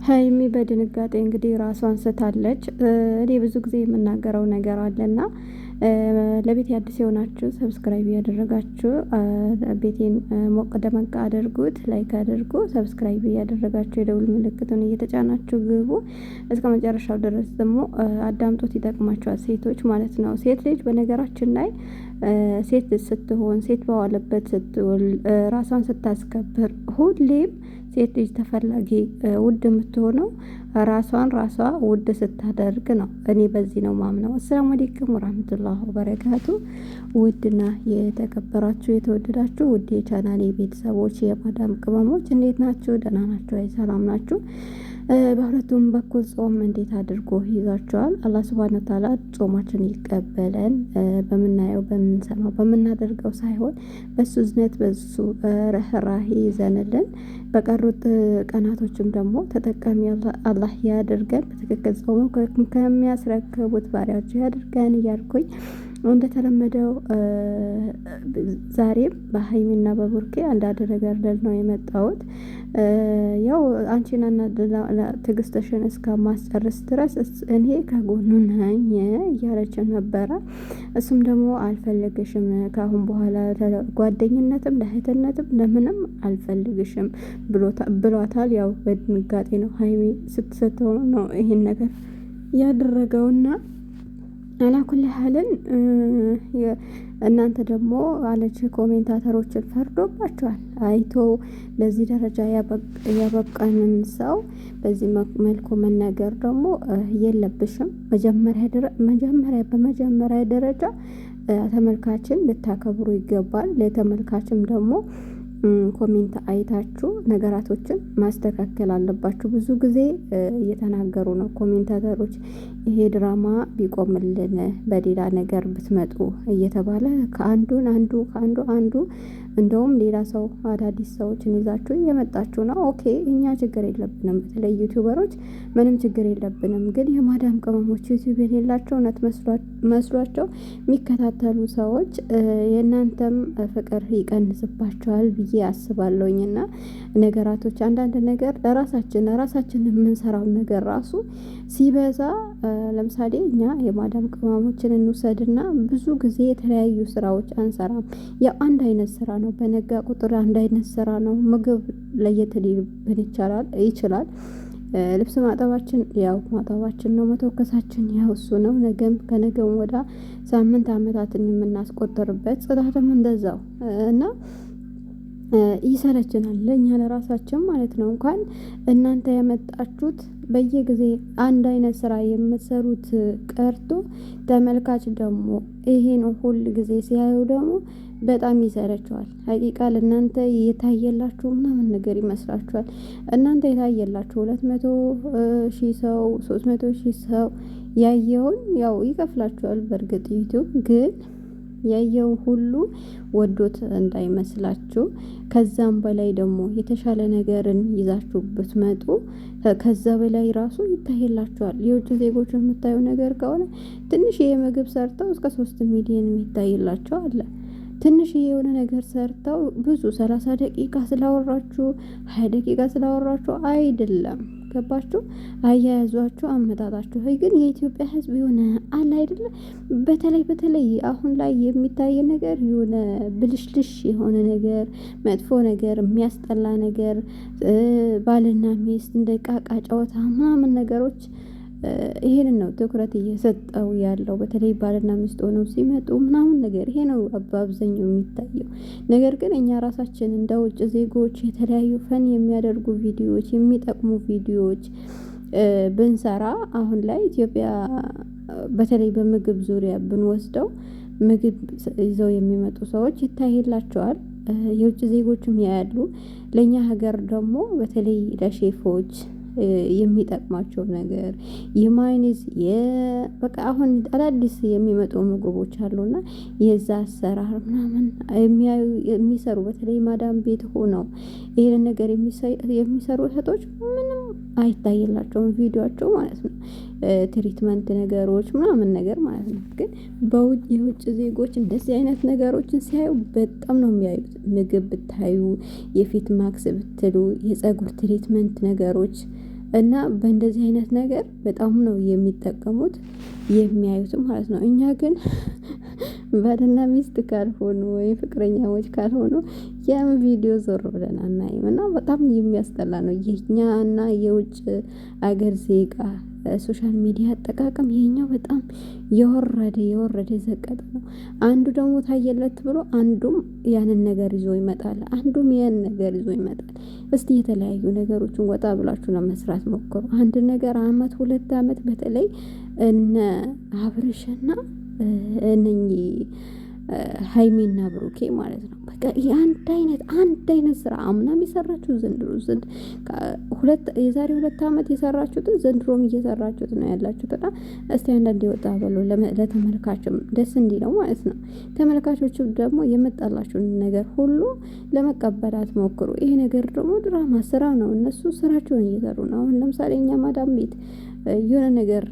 ሀይሚ በድንጋጤ እንግዲህ ራሷን ስታለች። እኔ ብዙ ጊዜ የምናገረው ነገር አለና ለቤት አዲስ የሆናችሁ ሰብስክራይብ እያደረጋችሁ ቤቴን ሞቅ ደመቅ አድርጉት፣ ላይክ አድርጉ፣ ሰብስክራይብ እያደረጋችሁ የደውል ምልክቱን እየተጫናችሁ ግቡ። እስከ መጨረሻው ድረስ ደግሞ አዳምጦት ይጠቅማችኋል፣ ሴቶች ማለት ነው። ሴት ልጅ በነገራችን ላይ ሴት ስትሆን ሴት በዋለበት ስትውል ራሷን ስታስከብር ሁሌም ሴት ልጅ ተፈላጊ ውድ የምትሆነው ራሷን ራሷ ውድ ስታደርግ ነው። እኔ በዚህ ነው ማምነው። አሰላሙ አለይኩም ወራህመቱላሂ ወበረካቱ። ውድና የተከበራችሁ የተወደዳችሁ ውድ የቻናሌ ቤተሰቦች የማዳም ቅመሞች እንዴት ናችሁ? ደህና ናችሁ? አይ ሰላም ናችሁ? በሁለቱም በኩል ጾም እንዴት አድርጎ ይዟቸዋል? አላህ ሱብሃነሁ ወተዓላ ጾማችን ይቀበለን። በምናየው በምንሰማው በምናደርገው ሳይሆን በሱ እዝነት በሱ ርህራሄ ይዘንልን በቀሩት ቀናቶችም ደግሞ ተጠቃሚ አላህ ያድርገን። በትክክል ጾሙ ከሚያስረክቡት ባሪያዎች ያድርገን እያልኩኝ እንደተለመደው ዛሬም በሀይሚና በቡርኬ አንዳንድ ነገር ልል ነው የመጣሁት። ያው አንቺና ትዕግስትሽን እስከማስጨርስ ድረስ እኔ ከጎኑ ነኝ እያለች ነበረ። እሱም ደግሞ አልፈልግሽም፣ ከአሁን በኋላ ጓደኝነትም ለእህትነትም ለምንም አልፈልግሽም ብሏታል። ያው በድንጋጤ ነው ሀይሚ ስትሰጠው ነው ይሄን ነገር ያደረገውና አላኩል ሀልን እናንተ ደግሞ አለች ኮሜንታተሮችን ፈርዶባቸዋል። አይቶ ለዚህ ደረጃ ያበቃንን ሰው በዚህ መልኩ መናገር ደግሞ የለብሽም። በመጀመሪያ ደረጃ ተመልካችን ልታከብሩ ይገባል። ለተመልካችም ደግሞ ኮሜንት አይታችሁ ነገራቶችን ማስተካከል አለባችሁ። ብዙ ጊዜ እየተናገሩ ነው ኮሜንታተሮች፣ ይሄ ድራማ ቢቆምልን በሌላ ነገር ብትመጡ እየተባለ ከአንዱ እንደውም ሌላ ሰው አዳዲስ ሰዎችን ይዛችሁ እየመጣችሁ ነው። ኦኬ እኛ ችግር የለብንም፣ በተለይ ዩቲዩበሮች ምንም ችግር የለብንም። ግን የማዳም ቅመሞች ዩቲዩብ የሌላቸው እውነት መስሏቸው የሚከታተሉ ሰዎች የእናንተም ፍቅር ይቀንስባቸዋል ብዬ አስባለሁኝ። እና ነገራቶች አንዳንድ ነገር ለራሳችን የምንሰራውን ነገር ራሱ ሲበዛ ለምሳሌ እኛ የማዳም ቅመሞችን እንውሰድና ብዙ ጊዜ የተለያዩ ስራዎች አንሰራም። ያው አንድ አይነት ስራ ነው፣ በነጋ ቁጥር አንድ አይነት ስራ ነው። ምግብ ለየት ሊልብን ይችላል። ልብስ ማጠባችን ያው ማጠባችን ነው። መተኮሳችን ያው እሱ ነው። ነገም ከነገም ወዳ ሳምንት አመታትን የምናስቆጥርበት ጽዳትም እንደዛው እና ይሰለችናል ለእኛ ለራሳችን ማለት ነው። እንኳን እናንተ ያመጣችሁት በየጊዜ አንድ አይነት ስራ የምትሰሩት ቀርቶ ተመልካች ደግሞ ይሄን ሁል ጊዜ ሲያዩ ደግሞ በጣም ይሰለቸዋል። ሀቂቃ ለእናንተ የታየላችሁ ምናምን ነገር ይመስላችኋል። እናንተ የታየላችሁ 200,000 ሰው 300,000 ሰው ያየውን ያው ይከፍላችኋል። በእርግጥ ዩቲዩብ ግን ያየው ሁሉ ወዶት እንዳይመስላችሁ። ከዛም በላይ ደግሞ የተሻለ ነገርን ይዛችሁ ብትመጡ ከዛ በላይ ራሱ ይታይላችኋል። የውጭ ዜጎች የምታዩ ነገር ከሆነ ትንሽ የምግብ ሰርተው እስከ 3 ሚሊዮን የሚታይላቸው አለ። ትንሽ የሆነ ነገር ሰርተው ብዙ 30 ደቂቃ ስላወራችሁ 20 ደቂቃ ስላወራችሁ አይደለም። ገባችሁ? አያያዟችሁ አመጣጣችሁ። ግን የኢትዮጵያ ሕዝብ የሆነ አለ አይደለ? በተለይ አሁን ላይ የሚታይ ነገር የሆነ ብልሽልሽ የሆነ ነገር፣ መጥፎ ነገር፣ የሚያስጠላ ነገር፣ ባልና ሚስት እንደ ቃቃ ጨዋታ ምናምን ነገሮች ይሄንን ነው ትኩረት እየሰጠው ያለው። በተለይ ባልና ሚስት ሆነው ሲመጡ ምናምን ነገር ይሄ ነው በአብዛኛው የሚታየው ነገር። ግን እኛ ራሳችን እንደ ውጭ ዜጎች የተለያዩ ፈን የሚያደርጉ ቪዲዮዎች፣ የሚጠቅሙ ቪዲዮዎች ብንሰራ አሁን ላይ ኢትዮጵያ በተለይ በምግብ ዙሪያ ብንወስደው ምግብ ይዘው የሚመጡ ሰዎች ይታይላቸዋል። የውጭ ዜጎችም ያያሉ። ለእኛ ሀገር ደግሞ በተለይ ለሼፎች የሚጠቅማቸው ነገር የማይኒዝ በቃ አሁን አዳዲስ የሚመጡ ምግቦች አሉና የዛ አሰራር ምናምን የሚሰሩ በተለይ ማዳም ቤት ሆነው ይሄን ነገር የሚሰሩ እህቶች ምንም አይታይላቸውም ቪዲዮአቸው ማለት ነው። ትሪትመንት ነገሮች ምናምን ነገር ማለት ነው። ግን የውጭ ዜጎች እንደዚህ አይነት ነገሮችን ሲያዩ በጣም ነው የሚያዩት። ምግብ ብታዩ፣ የፊት ማክስ ብትሉ፣ የፀጉር ትሪትመንት ነገሮች እና በእንደዚህ አይነት ነገር በጣም ነው የሚጠቀሙት የሚያዩትም ማለት ነው። እኛ ግን ባልና ሚስት ካልሆኑ ወይ ፍቅረኛዎች ካልሆኑ ያም ቪዲዮ ዞር ብለን አናይም እና በጣም የሚያስጠላ ነው። የኛና የውጭ አገር ዜጋ ሶሻል ሚዲያ አጠቃቀም ይሄኛው በጣም የወረደ ዘቀጠ ነው። አንዱ ደግሞ ታየለት ብሎ አንዱም ያንን ነገር ይዞ ይመጣል፣ አንዱም ያን ነገር ይዞ ይመጣል። እስቲ የተለያዩ ነገሮችን ወጣ ብላችሁ ለመስራት ሞክሩ። አንድ ነገር አመት 2 አመት በተለይ እነ አብርሽና እነኚህ ሀይሚና ብሩኬ ማለት ነው። በቃ አንድ አይነት ስራ አምናም የሰራችሁ ዘንድሮ የዛሬ 2 አመት የሰራችሁትን ዘንድሮም እየሰራችሁት ነው ያላችሁት። እና እስቲ አንዳንዴ ወጣ በሉ ለተመልካችም ደስ እንዲለው ማለት ነው። ተመልካቾችም ደግሞ የመጣላችሁን ነገር ሁሉ ለመቀበላት ሞክሩ። ይሄ ነገር ደግሞ ድራማ ስራ ነው። እነሱ ስራቸውን እየሰሩ ነው። አሁን ለምሳሌ እኛ ማዳም ቤት የሆነ ነገር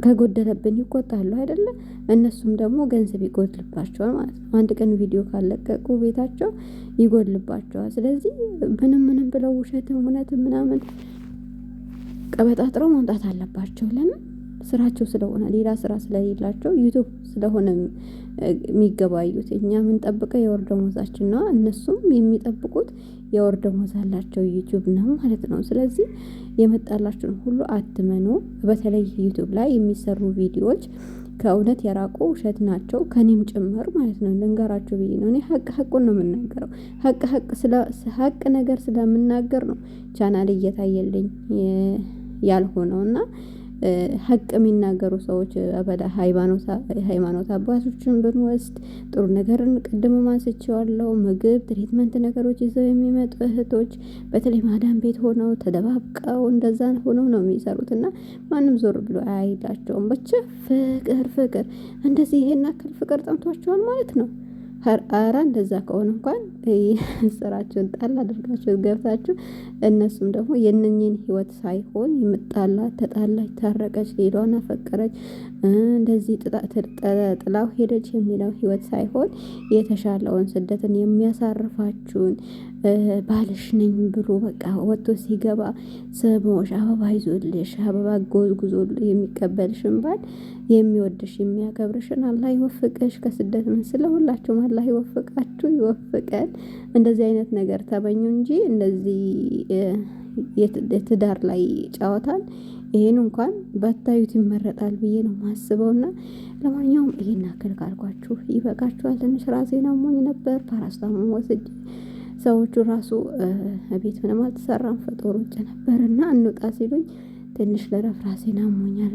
ከጎደለብን ይቆጣሉ አይደለ? እነሱም ደግሞ ገንዘብ ይጎድልባቸዋል ማለት ነው። አንድ ቀን ቪዲዮ ካለቀቁ ቤታቸው ይጎድልባቸዋል። ስለዚህ ምንም ብለው ውሸትም እውነትም ምናምን ቀበጣጥረው ማምጣት አለባቸው። ለምን? ስራቸው ስለሆነ፣ ሌላ ስራ ስለሌላቸው ዩቲዩብ ስለሆነ የሚገባዩት። እኛ የምንጠብቀው የወር ደመወዛችን ነው። እነሱም የሚጠብቁት የወር ደመወዝ አላቸው ዩቲዩብ ነው ማለት ነው። ስለዚህ የመጣላችሁን ሁሉ አትመኑ። በተለይ ዩቲዩብ ላይ የሚሰሩ ቪዲዮዎች ከእውነት የራቁ ውሸት ናቸው፣ ከኔም ጭምር ማለት ነው። ልንገራችሁ ብዬ ነው። እኔ ሀቁን ነው የምናገረው። ሀቅ ነገር ስለምናገር ነው ቻናል እየታየልኝ ያልሆነውና ሀቅ የሚናገሩ ሰዎች ሃይማኖት አባቶችን ብንወስድ ጥሩ ነገርን ቅድም አንስቼዋለሁ። ምግብ ትሪትመንት ነገሮች ይዘው የሚመጡ እህቶች በተለይ ማዳም ቤት ሆነው ተደባብቀው እንደዛ ሆነው ነው የሚሰሩት እና ማንም ዞር ብሎ አይላቸውም። ብቻ ፍቅር እንደዚህ ይሄን አክል ፍቅር ጠምቷቸዋል ማለት ነው። ኧረ እንደዛ ከሆነ እንኳን ስራችሁን ጣል አድርጋችሁ ገብታችሁ እነሱም ደግሞ የእነኝን ህይወት ሳይሆን ተጣላች፣ ታረቀች፣ ሌላዋን አፈቀረች፣ እንደዚህ ጥላው ሄደች የሚለው ህይወት ሳይሆን የተሻለውን ስደትን የሚያሳርፋችሁን ባልሽ ነኝ ብሎ በቃ ወጥቶ ሲገባ ስሞሽ አበባ ይዞልሽ አበባ ጉዞልሽ የሚቀበልሽን ባል የሚወድሽ የሚያከብርሽን አላህ ይወፍቅሽ። ከስደት ምን ስለሁላችሁም አላህ ይወፍቃችሁ፣ ይወፍቀን። እንደዚህ አይነት ነገር ተመኙ እንጂ እንደዚህ የትዳር ላይ ጨዋታን ይሄን እንኳን በታዩት ይመረጣል ብዬ ነው ማስበውና ለማንኛውም ይሄን አክል ካልኳችሁ ይበቃችኋል። ትንሽ ራሴን አሞኝ ነበር፣ ፓራስታሞን ወስጄ ሰዎቹ ራሱ ቤት ምንም አልተሰራም፣ ፈጦር ውጭ ነበርና እንውጣ ሲሉኝ ትንሽ ለረፍ ራሴን አሞኛል።